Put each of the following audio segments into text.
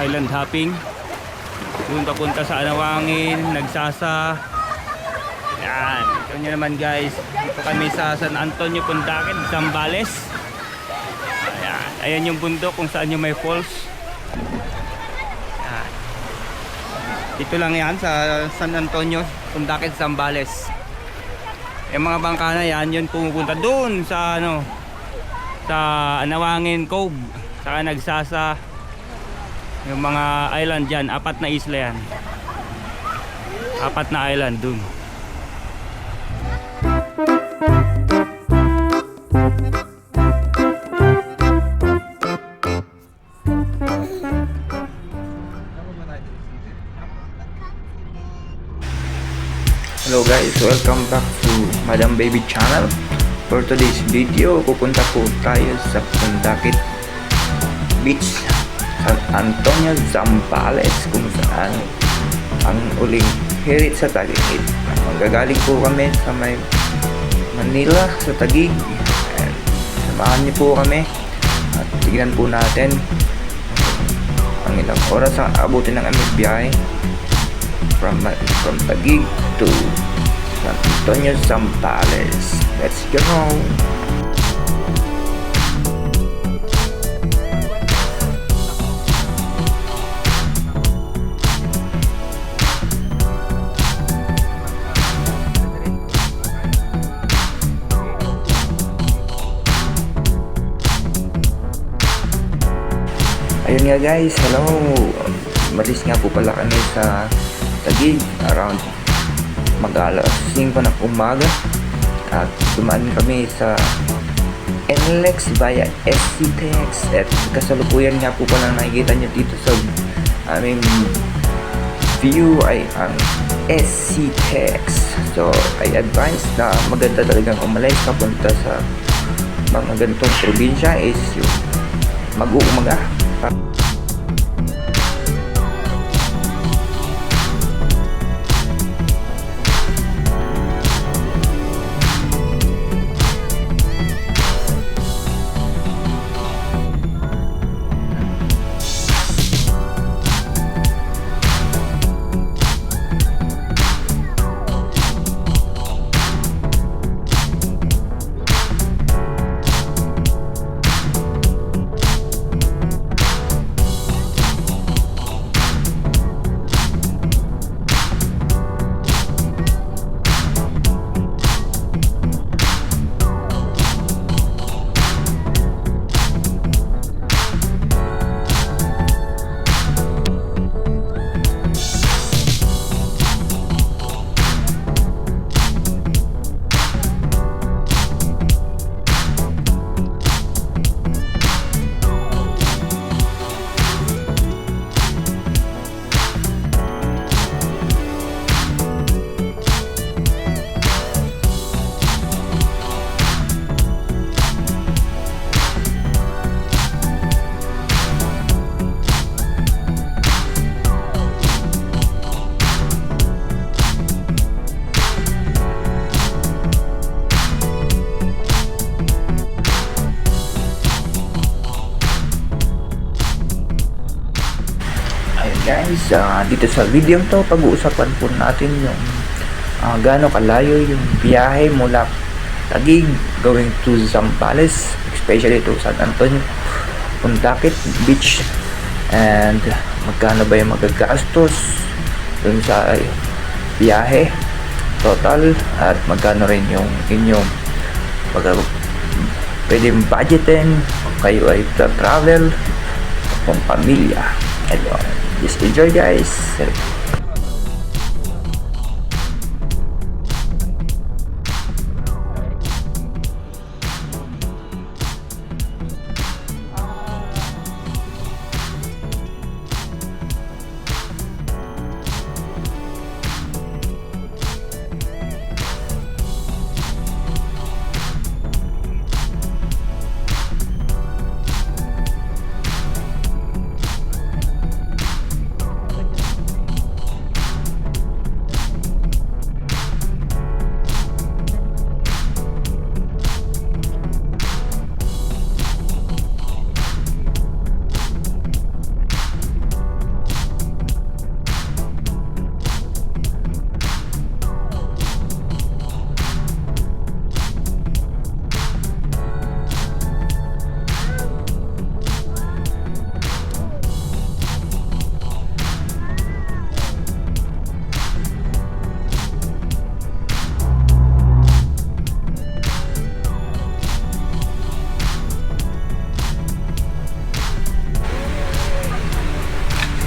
island hopping. Doon papunta sa Anawangin, Nagsasa. Yan, ito nyo naman guys. Dito kami sa San Antonio, Puntaken, Zambales. Ayan, ayan yung bundok kung saan yung may falls. Yan. Dito lang yan sa San Antonio, Puntaken, Zambales. Yung mga bangka na yan, yun pumupunta doon sa ano, sa Anawangin Cove, saka Nagsasa. Yung mga island dyan, 4 na isla yan. 4 na island dun. Hello guys, welcome back to Madam Baby channel. For today's video, pupunta po tayo sa Pundakit Beach, San Antonio, Zambales, kung saan ang uling hirit sa Taguig. Magagaling po kami sa may Manila, sa Taguig. And samahan niyo po kami at tignan po natin ang ilang oras ang abutin ng aming biyahe from Taguig to San Antonio, Zambales. Let's go! Ayun nga guys, hello! Malis nga po pala kami sa Taguig around mag-alas 5 ng umaga at dumaan kami sa NLEX via SCTEX at kasalukuyan nga po pala nakikita nyo dito sa aming view ay ang SCTEX. So I advise na maganda talagang umalis papunta sa mga ganitong probinsya is yung mag-uumaga. Guys, dito sa video to pag-uusapan po natin yung gaano kalayo yung biyahe mula Taguig going to Zambales, especially to San Antonio, Pundakit Beach, and magkano ba yung magagastos dun sa biyahe total at magkano rin yung inyong pwedeng budgetin kayo ay travel kung pamilya. Just enjoy guys.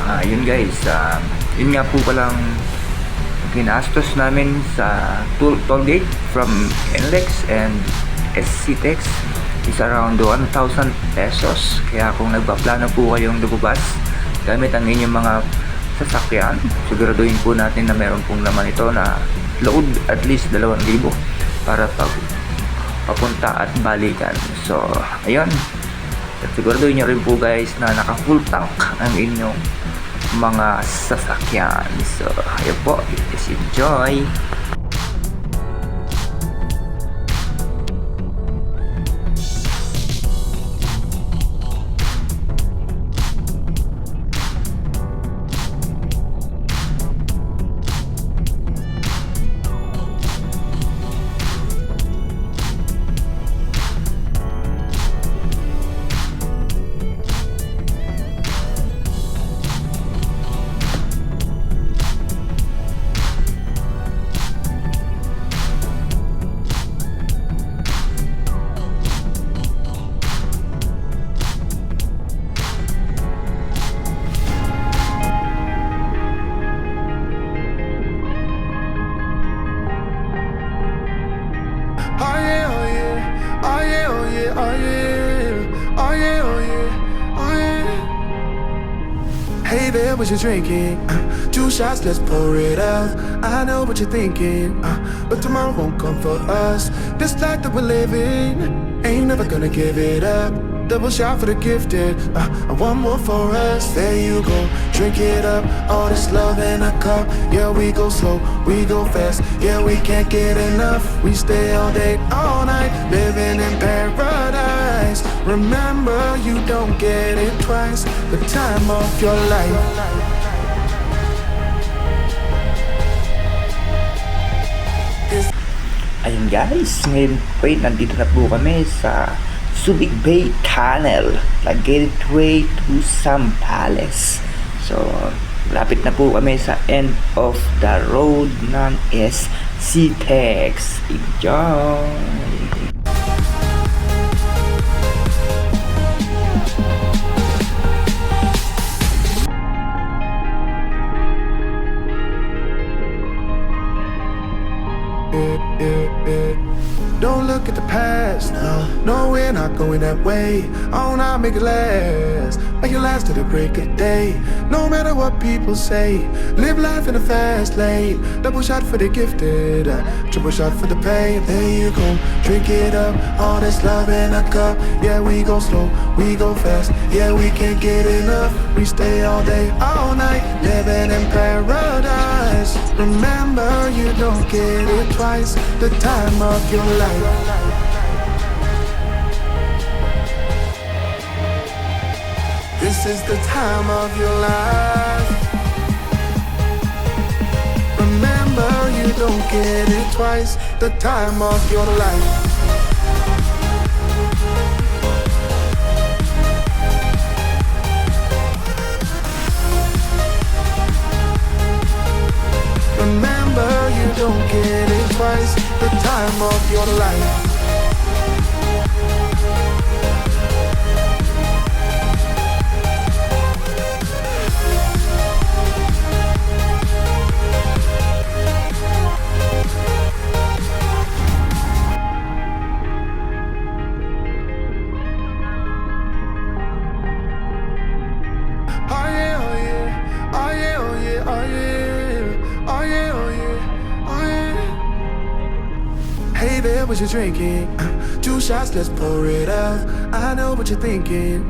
Yun guys, yun nga po palang ginastos namin sa toll gate from NLEX and SCTEX is around 1,000 pesos. Kaya kung nagpaplano po kayong lumabas gamit ang inyong mga sasakyan, siguraduhin po natin na meron pong laman ito na load at least 2,000 para papunta at balikan. So ayun, at siguraduhin nyo rin po guys na naka full tank ang inyong mga sasakyan. So ayun po, just enjoy. Oh yeah, oh yeah, oh yeah, oh yeah, oh yeah, oh yeah, oh yeah, oh yeah. Hey there, what you drinking? 2 shots, let's pour it up. I know what you're thinking, but tomorrow won't come for us. This life that we're living, ain't never gonna give it up. Double shot for the gifted, and one more for us. There you go, drink it up. All this love in a cup. Yeah, we go slow, we go fast. Yeah, we can't get enough. We stay all day, all night, living in paradise. Remember, you don't get it twice. The time of your life. Ayun guys, ngayon po nandito na po kami sa Subic Bay Tunnel, the gateway to Zambales. So, lapit na po kami sa end of the road ng SCTEX. Enjoy! Don't look at the past, no, we're not going that way. Oh, now make it last, make it last to the break of day. No matter what people say, live life in a fast lane. Double shot for the gifted, triple shot for the pain. There you go, drink it up, all this love in a cup. Yeah, we go slow, we go fast. Yeah, we can't get enough. We stay all day, all night, living in paradise. Remember, you don't get it twice. The time of your life. This is the time of your life. Remember, you don't get it twice. The time of your life. Remember, you don't get it twice. The time of your life. Oh yeah, oh yeah, oh yeah, oh yeah, oh yeah, oh yeah, oh yeah, oh yeah. Hey there, what you drinking? 2 shots, let's pour it up. I know what you're thinking,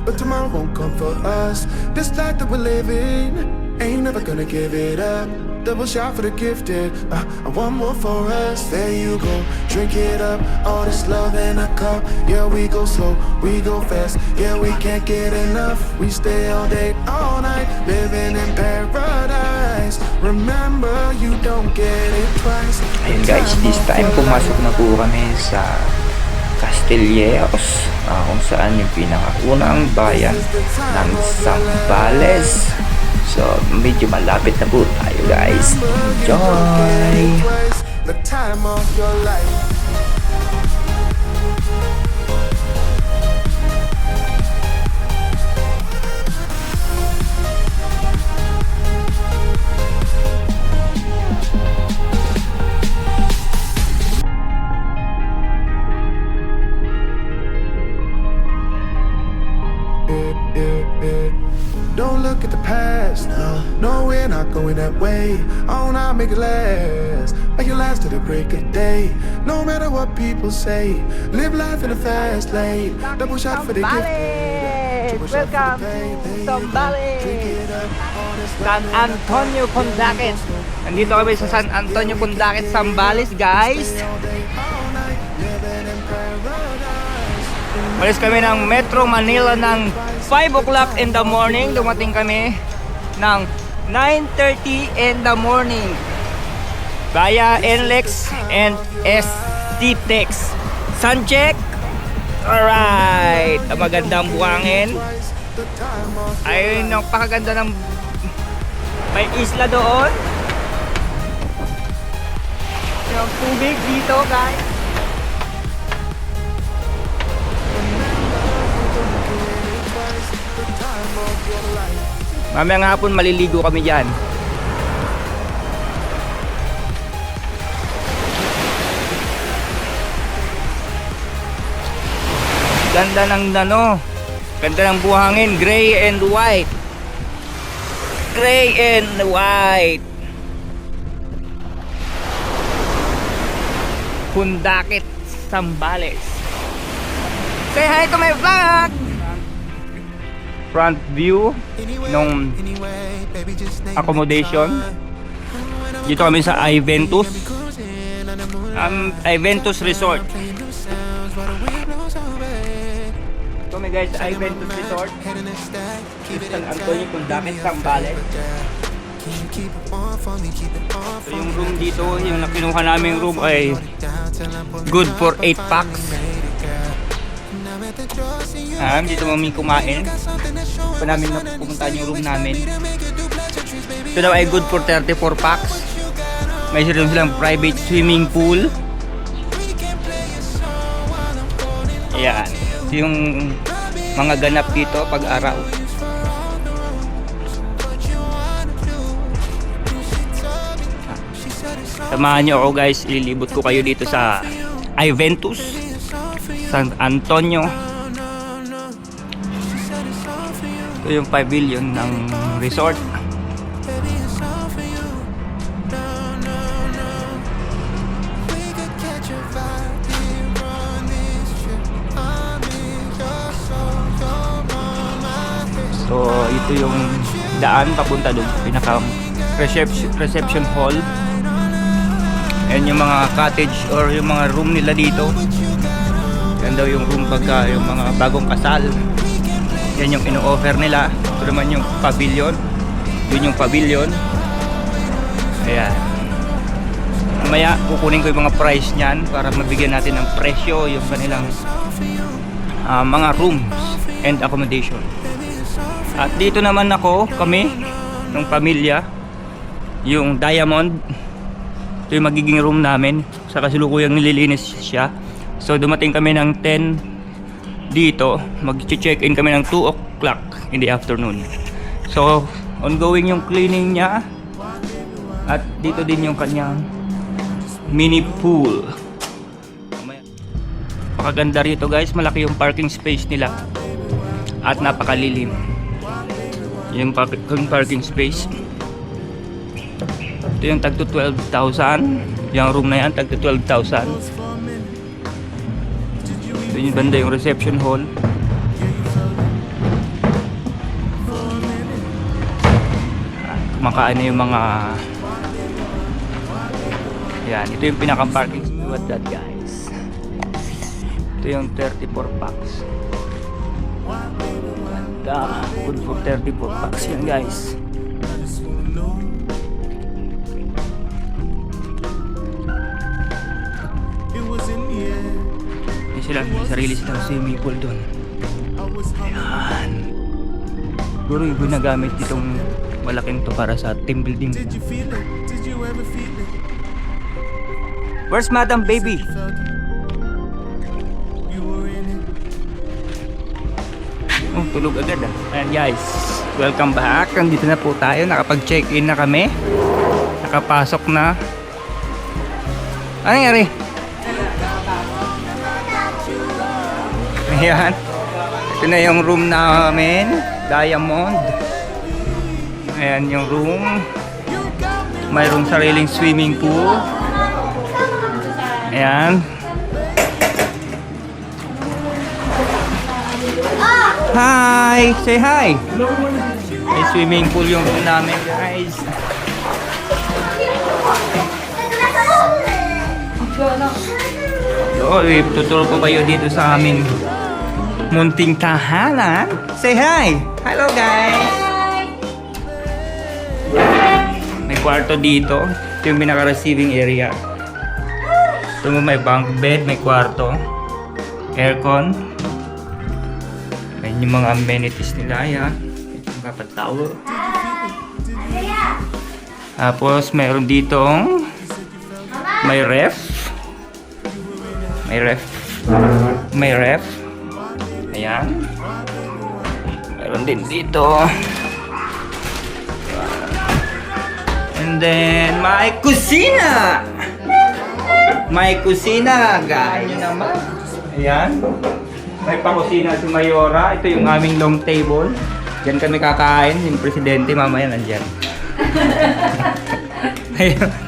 but tomorrow won't come for us. This life that we're living, ain't never gonna give it up. Double shot for the gifted, and one more for us. There you go, drink it up. All this love in a cup. Yeah, we go slow, we go fast. Yeah, we can't get enough. We stay all day, all night, living in paradise. Remember, you don't get it twice. Ayun guys, this time pumasok na po kami sa Castilleros, kung saan yung pinakaunang bayan ng Zambales. So, medyo malapit na po tayo guys. Enjoy! The time of your life. past. No, we're not going that way. Oh, now make it last. Make it last to the break of day. No matter what people say, live life in a fast lane. Double shot for the gift. Welcome to Zambales, San Antonio, Pundaket. Nandito kami sa San Antonio, Pundaket, Zambales, guys. Malis kami ng Metro Manila ng 5 o'clock in the morning. Dumating kami ng 9:30 in the morning via NLEX and STTEX. Sun check. Alright, magandang buhangin. Ayun, napakaganda ng may isla doon. Yung tubig dito, guys. Mamayang hapon maliligo kami dyan. Ganda ng ganda ng buhangin, gray and white. Gray and white. Pundaket, Zambales. Say hi to my vlog. Front view nung accommodation. Dito kami sa Iventus. Iventus Resort. Kami guys, Iventus Resort. San Antonio, Pundaket, Zambales. So yung room dito, yung nakinuha naming room ay good for 8 packs. Dito kami kumain. Pa namin napupuntahan yung room namin. Ito daw ay good for 34 packs. May silang private swimming pool. Ayan. Yung mga ganap dito pag araw. Samahan nyo ako guys, ililibot ko kayo dito sa Iventus San Antonio. Ito yung pavilion ng resort. So ito yung daan papunta doon, pinaka reception hall. Yan yung mga cottage or yung mga room nila dito. Yan daw yung room pagka yung mga bagong kasal. Yan yung ino-offer nila. Ito naman yung pavilion. Yun yung pavilion. Ayan. Mamaya kukunin ko yung mga price niyan para mabigyan natin ng presyo yung kanilang mga rooms and accommodation. At dito naman kami ng pamilya, yung Diamond. Ito yung magiging room namin. Sa kasalukuyang nililinis siya. So dumating kami ng 10 dito. Mag-check-in kami ng 2 o'clock in the afternoon. So ongoing yung cleaning niya. At dito din yung kanyang mini pool. Napakaganda rito guys. Malaki yung parking space nila. At napakalilim. Yung parking space. Ito yung tagto 12,000. Yung room na yan tagto 12,000. Ito yung banda yung reception hall. Kumakain na yung mga yan. Ito yung pinaka parking. What that guys. Ito yung 34 packs. Ganda. Good for 34 packs yan guys. May sarili silang swimming pool doon. Ayan. Siguro yung ginagamit itong malaking to para sa team building. Where's Madam Baby? Oh, tulog agad ah. Ayan guys, welcome back. Nandito na po tayo. Nakapag-check-in na kami. Nakapasok na. Ano nangyari? Ayan. Ito na yung room namin. Diamond. Ayan yung room. Mayroong sariling swimming pool. Ayan. Hi! Say hi! May swimming pool yung room namin, guys. So, tuturo ko kayo dito sa aming munting tahanan. Say hi! Hello, guys! May kwarto dito. Ito yung pinaka-receiving area. Ito mo may bunk bed, may kwarto. Aircon. Ayan yung mga amenities nila. Yan. Ito yung kapag towel. Tapos mayroon ditong may ref. May ref. May ref. Ayan. Mayroon din dito. And then may kusina. May kusina, guys. Ayan naman. Ayan. May pakusina si Mayora. Ito yung aming long table. Diyan kami kakain. Yung presidente mamaya nandyan.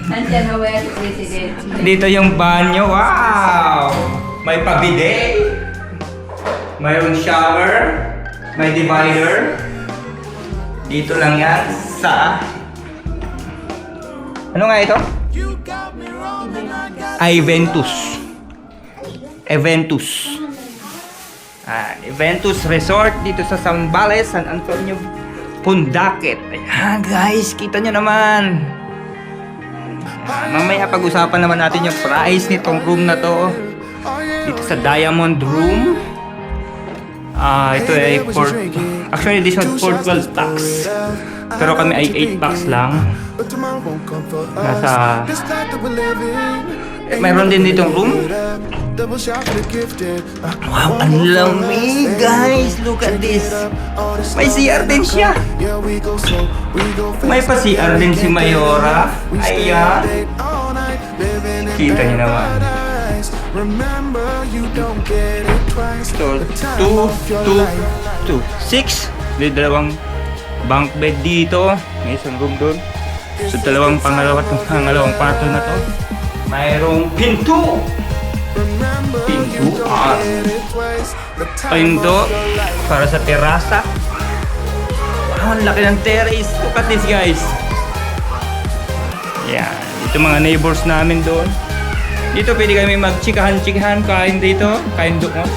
Nandiyan na wala si President. Dito yung banyo. Wow! May pabidet. Mayroong shower. May divider. Dito lang yan sa... Ano nga ito? Eventus. Eventus. Eventus Resort dito sa Zambales, San Antonio, Pundaket. Ayan guys, kita nyo naman. Mamaya pag-usapan naman natin yung price nitong room na to. Dito sa Diamond Room. Ito ay actually this one for 12 packs. Pero kami ay 8 packs lang. Nasa mayroon din ditong room. Wow, ang lamig guys. Look at this. May CR din siya. May pa CR din si Mayora. Ayan. Kita niyo naman. So, 2, 6. May dalawang bunk bed dito. May isang room doon. So, pangalawang kwarto na to. Mayroong pinto. Pinto para sa terasa. Wow, ang laki ng terrace. Look at this guys. Yan. Ito mga neighbors namin doon. Dito pwede kami magchikahan-chikahan. Kain dito. Kain doon.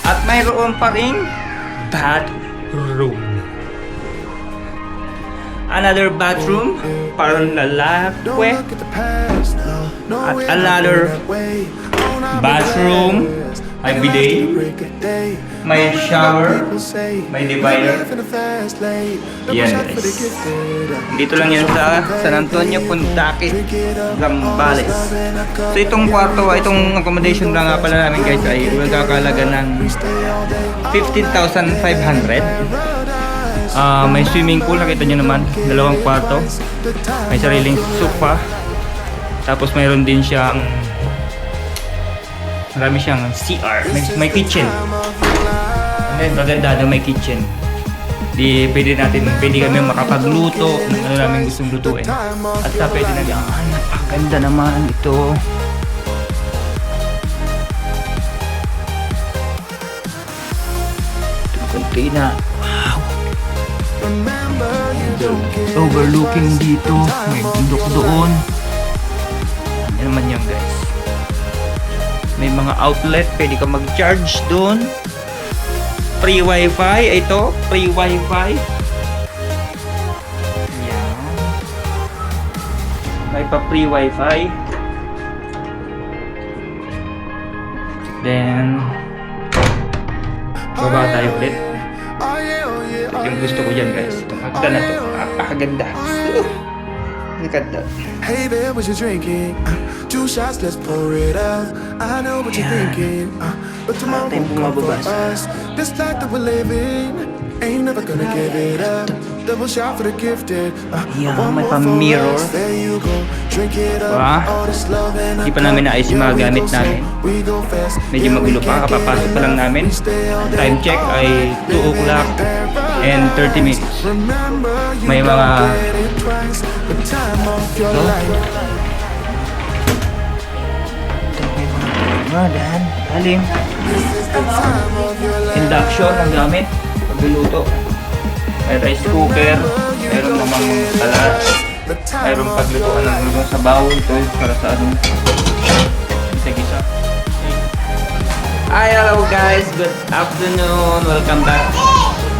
At mayroon pa rin bathroom. Another bathroom para lalaki. At another bathroom. May bidet. May shower. May divider. Yan guys. Dito lang yan sa San Antonio, Pundaket, Zambales. So itong kwarto, itong accommodation lang nga pala namin guys ay magkakalaga ng 15,500. May swimming pool, nakita nyo naman, dalawang kwarto. May sariling sofa. Tapos mayroon din siyang marami siyang CR. May kitchen. And then maganda na may kitchen. Pwede kami makapagluto ng ano namin gustong lutuin. At sa pwede na napakaganda naman ito. Ito kunti na. Wow! Overlooking dito. May bundok doon. Yan naman yan guys. May mga outlet. Pwede ka mag-charge doon. Free wifi. Ito. Free wifi. Yan. May pa free wifi. Then baba tayo ulit. Yung gusto ko dyan guys. Itong hagda na to. Napakaganda. Look at that. Hey there, what you drinking? 2 shots, let's pour it out. I know what you're thinking, but tomorrow won't come for us. This life that we're living, ain't never gonna give it up. double shot for the gifted. Yeah, One may more for pa-mirror. us, there you go. Drink it up, Ah, all this love and hindi pa namin naayos yung mga gamit namin. we go fast. Medyo magulo pa, kapapasok pa lang namin. Time check ay 2 o'clock and 30 minutes. Remember, you May mga don't get it twice. The time of your life. Dan, halim. This is the time of your life. Induction ang gamit pagluluto. May rice cooker, meron namang salat, The time mayroong of paglutuan ng luto sa bawal to para sa ano. Gisa-gisa. Hi, hello guys. Good afternoon. Welcome back.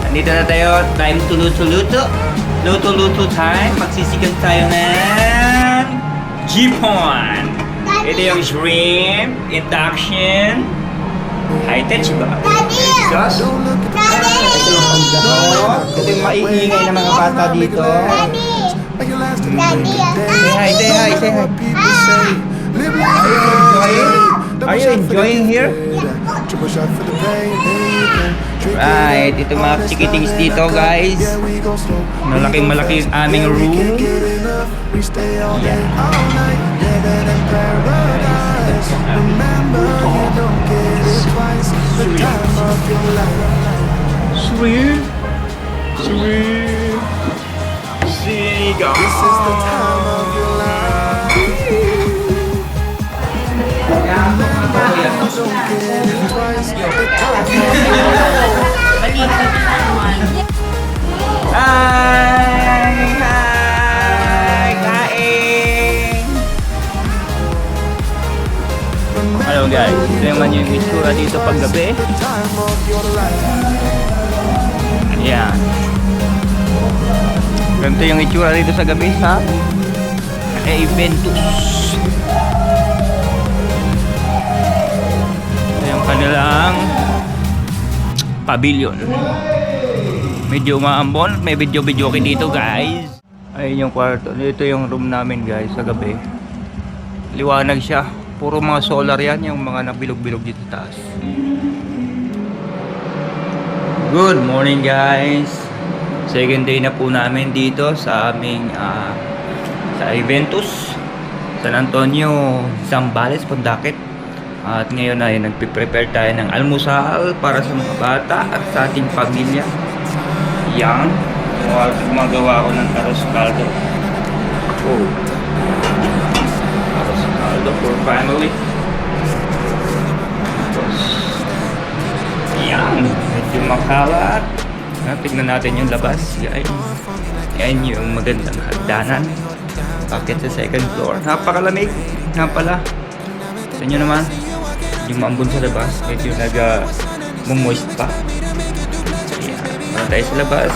Nandito na tayo. Time to luto-luto. Luto-luto time. Magsisigang tayo ng Jipon. Ito yung shrimp, induction, high-tech ba? Exhaust. Ito yung maiingay ng mga bata dito. like it lasted a break of day. Say hi, say hi, say hi. People say, live life Are you enjoying here? Triple shot for the pain. There you go. Drink it Right, up, ito all mga this chikitings love dito and guys. yeah, we go slow. Malaking-malaki yung aming Yeah, we room. can't get enough. We stay all day, all night, living in paradise. Remember, you don't get it twice. The time of your life. Shrimp, shrimp, seagull. This is the time of your life. Don't get it twice. The time of your Hi! Hi! Kain! Hello guys, ito naman yung itsura dito paggabi. time of your life. Ayan. Ganito yung itsura dito sa gabi sa Eventus. Ito yung kanilang pavilion. Medyo umaambon, may video-video dito guys. Ayun yung kwarto. Ito yung room namin guys sa gabi. Liwanag siya. Puro mga solar yan, yung mga nabilog-bilog dito taas. Good morning guys. Second day na po namin dito sa aming sa Eventus, San Antonio, Zambales, Pondakit. At ngayon ay nagpe-prepare tayo ng almusal para sa mga bata at sa ating pamilya. Yan. Gumagawa ako ng arroz caldo. Oh. Arroz caldo for family. Tapos, yan. Medyo makalat. Tignan natin yung labas. Yan yung magandang hagdanan. Bakit sa second floor? Napakalamig. Nga pala. Sa inyo naman, yung maambon sa labas, medyo nag-moist pa. Yan. Tayo sa labas.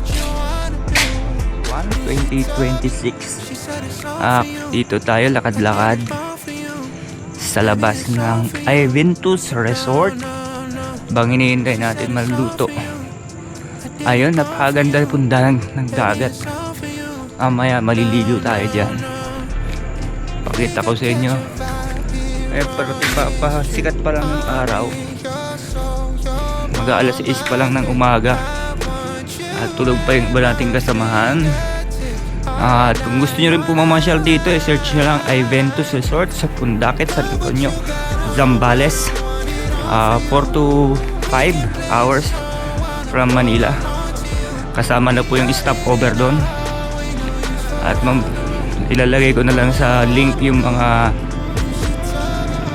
Yan. 2026. Dito tayo lakad-lakad sa labas ng Eventus Resort. Bang hinihintay natin maluto. Ayun, napakaganda punta ng dagat. Maya maliligo tayo dyan. Pakita ko sa inyo. Pero sikat pa lang ng araw. Mag-aalas 6 pa lang ng umaga. At tulog pa yung iba nating kasamahan. At kung gusto nyo rin pumamasyal dito, search nyo lang Eventus Resort sa Pondakit, San Antonio, Zambales. 4 to 5 hours from Manila. Kasama na po yung stopover doon. At ilalagay ko na lang sa link yung mga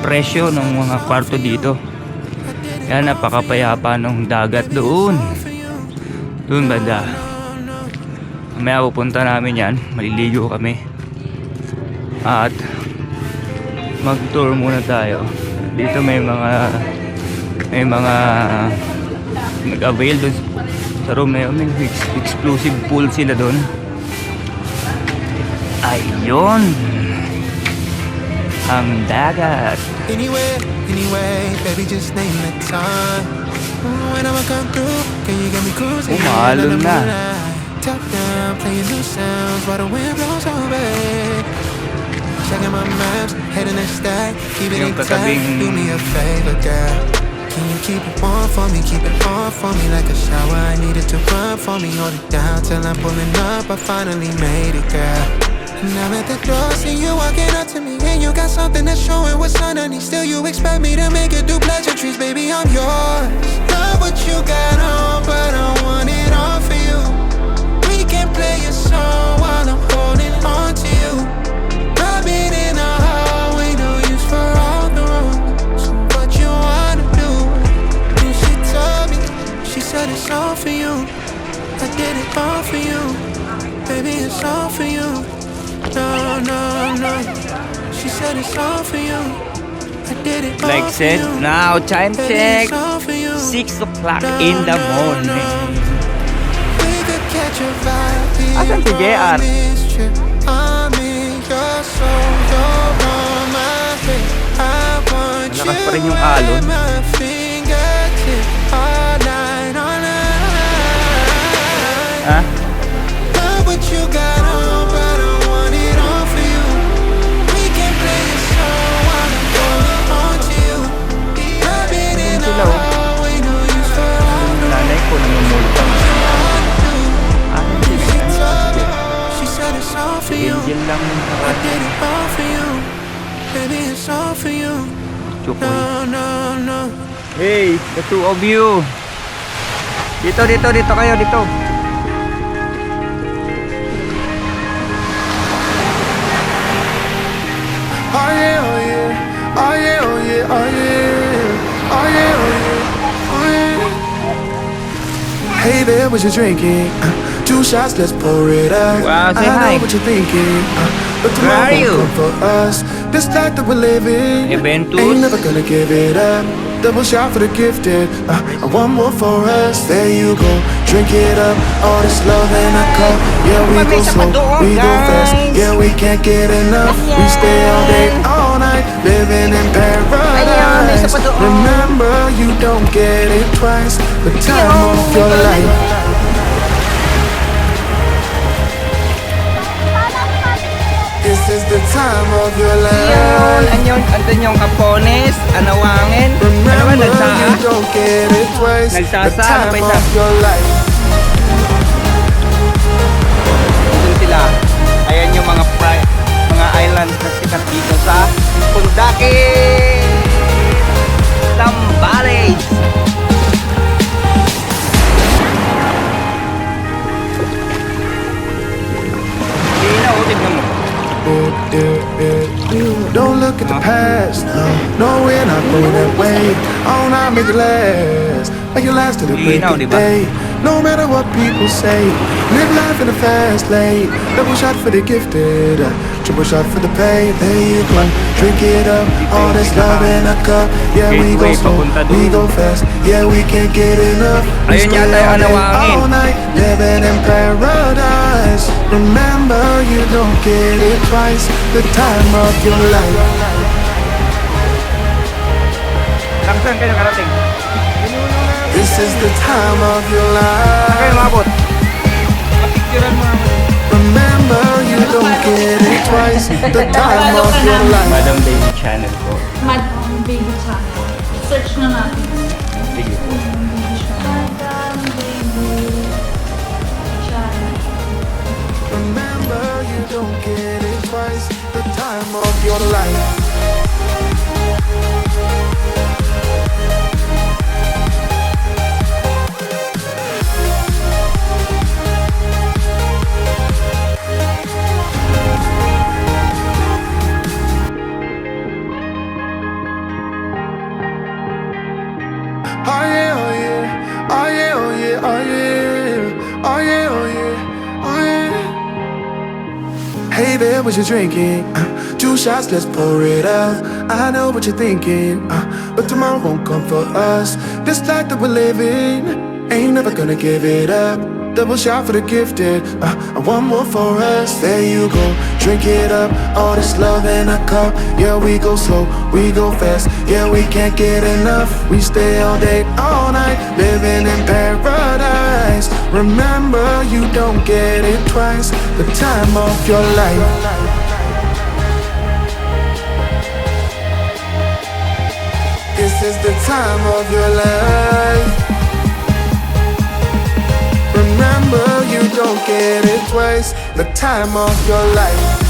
presyo ng mga kwarto dito. Yan, napakapayapa ng dagat doon. Doon banda. Mamaya pupunta namin yan. Maliligo kami. At mag-tour muna tayo. Dito may mga nag-avail doon sa room na yun. May exclusive pool sila doon. Ayun, ang dagat. Anywhere, anyway, baby, just name the time. When I'ma come through, can you get me cruising? Umalon na. Top down. around playing new sounds while the wind blows away. Checking my maps, heading that stack, keep it Yung intact. katabing- Do me a favor, girl. Can you keep it warm for me? Keep it on for me like a shower. I need it to run for me. Hold it down till I'm pulling up. I finally made it, girl. And I'm at the door, see you walking up to me, and you got something that's showing what's underneath. Still, you expect me to make it do pleasantries, baby. I'm yours. Love what you got on, but I want it all for you. We can play a song while I'm holding on to you. Rubbing in the hallway, no use for all the roads. So what you wanna do? And she told me, she said it's all for you. I did it all for you, baby. It's all for you. No, no, no. She said it's all for you. I did it all Like for said, you. now time Baby, check. it's all for you. 6 o'clock No, in the no, morning. no. We could catch a vibe here Asan si JR? on this trip. I'm in your soul, you're on my head. I want you Malakas pa rin yung alon. at my fingertip all night, all night. Ha? Love what you got on, but I want it all for you. We can play a song while I'm holding on to you. Rubbing in the Sila, oh. hallway, no use for all the Nanay ko namumultang. She told me, she said it's all for you. Angel lang yung I karat. did it all for you. Baby, it's all for you. Chukoy. No, no, no. Hey, the two of you. Dito kayo, dito. Oh yeah, oh yeah. Oh yeah, oh yeah, oh yeah. Oh yeah, oh yeah. Oh yeah. Hey there, what you drinking? 2 shots, let's pour it out. Wow, say I hi. know what you're thinking, but Where are tomorrow you? won't come for us. This life that we're living, Eventus. ain't never gonna give it up. Double shot for the gifted, and one more for us. There you go, drink it up. All this love in a cup. Yeah, we go Mabisa pa slow, doon, we go fast. guys. Yeah, we can't get enough. We stay all day, all night, living in Ayan, may isa paradise. pa doon. Remember, you don't get it twice. The time of your life. This is the time of your Yun, life. andun yung Kapones, Anawangin. Ano ba, Remember, you nagsaa? don't get it twice. The Nagsasa, time ano pa of your life. Andun sila. Ayan yung mga islands na sikat dito sa Pundakit, Zambales. Hina, tignan mo. Don't look at the past, no, we're not going that way. Oh, now make it last, make it last till the break Linaw, of di ba? day. No matter what people say, live life in the fast lane. Double shot for the gifted, triple shot for the pay. There you go, drink it up, all this love in a cup. Yeah, we go Gateway, slow, papunta we dun. go fast. Yeah, we can't get enough. We Ayun stay yata yung all day, Anawangin. all night, living in paradise. Remember, you don't get it twice. The time of your life. Langsan kayo nakarating. This is the time of your Saan kayo life. mabot? Kapicturan mo ako. Remember, you don't get it twice. The time of your life. Madam Baby Channel po. Mad Baby Channel. Search na natin. Sige po. Madam Baby Channel. Remember, you don't get it twice. The time of your life. Oh yeah, oh yeah, oh yeah, oh yeah, oh yeah, oh yeah, oh yeah, oh yeah. Hey there, what you drinking? 2 shots, let's pour it out. I know what you're thinking, but tomorrow won't come for us. This life that we're living, ain't never gonna give it up. Double shot for the gifted, and one more for us. There you go, drink it up. All this love in a cup. Yeah, we go slow, we go fast. Yeah, we can't get enough. We stay all day, all night, living in paradise. Remember, you don't get it twice. The time of your life. This is the time of your life. Remember, you don't get it twice. The time of your life.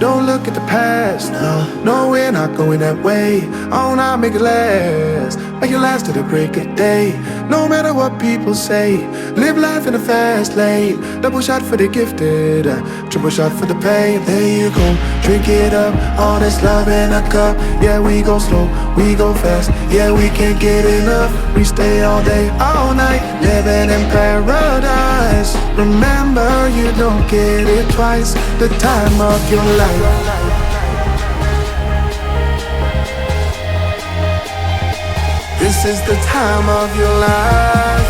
Don't look at the past, no, we're not going that way. Oh, now make it last, make it last to the break of day. No matter what people say, live life in a fast lane. Double shot for the gifted, triple shot for the pain. There you go, drink it up, all this love in a cup. Yeah, we go slow, we go fast. Yeah, we can't get enough. We stay all day, all night, living in paradise. Remember, you don't get it twice. The time of your life. This is the time of your life.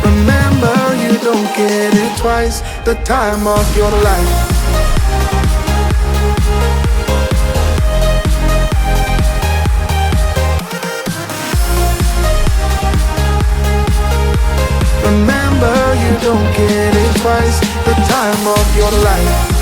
Remember, you don't get it twice. The time of your life. Remember, you don't get it twice. The time of your life.